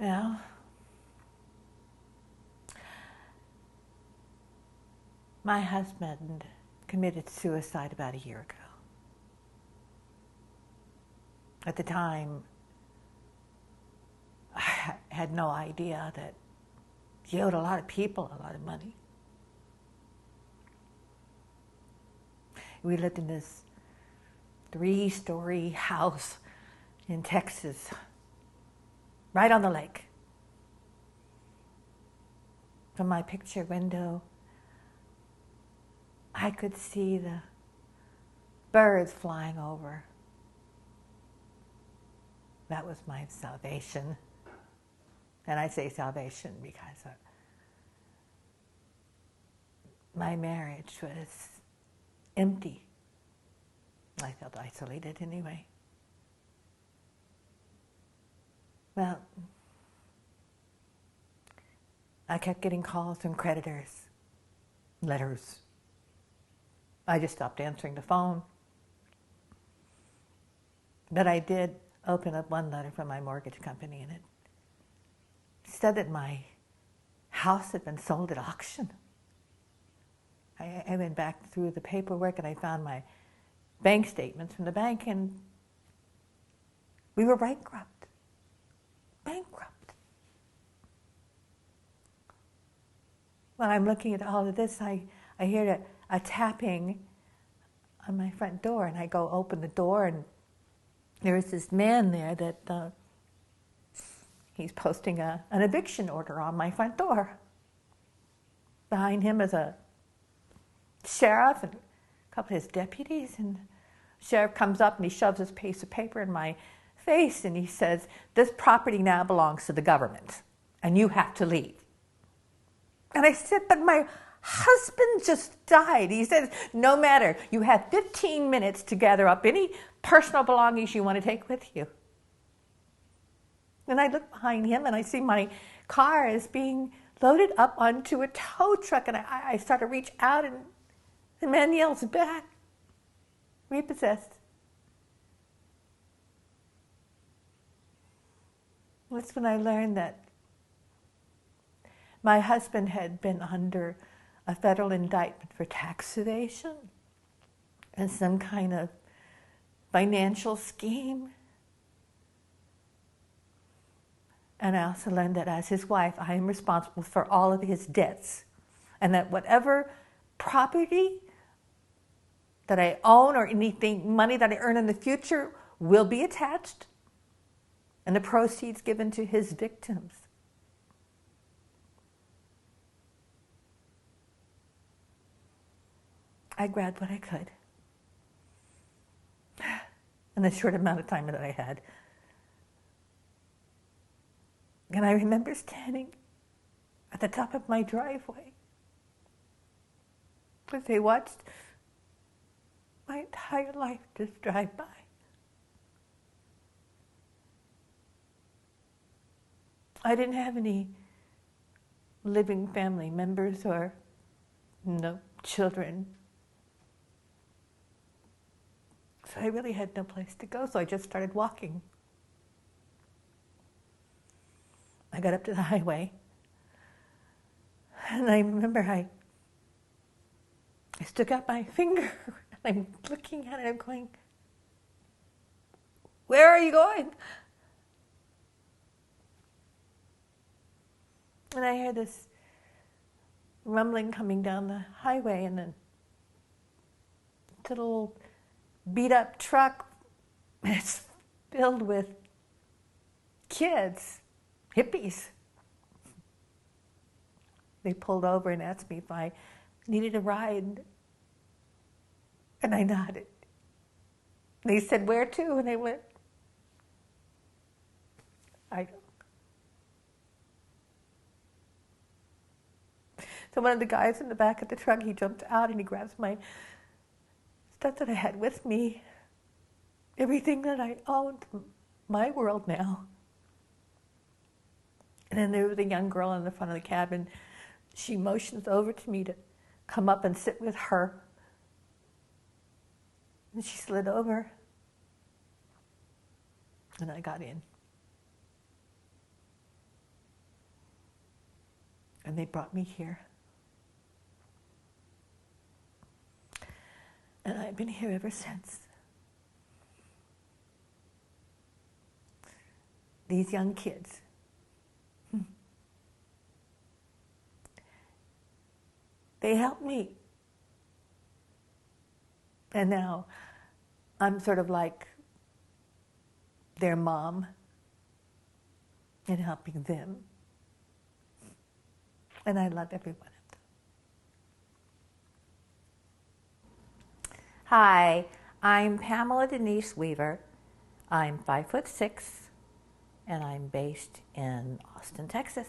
Well, my husband committed suicide about a year ago. At the time, I had no idea that he owed a lot of people a lot of money. We lived in this 3-story house in Texas, right on the lake. From my picture window, I could see the birds flying over. That was my salvation. And I say salvation because my marriage was empty. I felt isolated anyway. Well, I kept getting calls from creditors, letters. I just stopped answering the phone. But I did open up one letter from my mortgage company, and it said that my house had been sold at auction. I went back through the paperwork and I found my bank statements from the bank, and we were bankrupt. When I'm looking at all of this, I hear a tapping on my front door, and I go open the door, and there's this man there that he's posting an eviction order on my front door. Behind him is a sheriff and a couple of his deputies, and the sheriff comes up and he shoves this piece of paper in my face, and he says, "This property now belongs to the government, and you have to leave." And I said, "But my husband just died." He says, "No matter, you have 15 minutes to gather up any personal belongings you want to take with you." And I look behind him and I see my car is being loaded up onto a tow truck, and I start to reach out, and the man yells back, "Repossessed." That's when I learned that my husband had been under a federal indictment for tax evasion and some kind of financial scheme. And I also learned that as his wife, I am responsible for all of his debts, and that whatever property that I own or anything, money that I earn in the future, will be attached and the proceeds given to his victims. I grabbed what I could in the short amount of time that I had. And I remember standing at the top of my driveway as they watched my entire life just drive by. I didn't have any living family members or no children. So I really had no place to go, so I just started walking. I got up to the highway, and I remember I stuck out my finger, and I'm looking at it, I'm going, "Where are you going?" And I hear this rumbling coming down the highway, and then a little beat-up truck, and it's filled with kids, hippies. They pulled over and asked me if I needed a ride, and I nodded. They said, "Where to?" And I went, "I don't." So one of the guys in the back of the truck, he jumped out and he grabs my stuff that I had with me, everything that I owned, my world now. And then there was a young girl in the front of the cabin. She motions over to me to come up and sit with her. And she slid over, and I got in. And they brought me here. And I've been here ever since. These young kids. They helped me. And now I'm sort of like their mom in helping them. And I love every one of them. Hi, I'm Pamela Denise Weaver. I'm 5'6", and I'm based in Austin, Texas.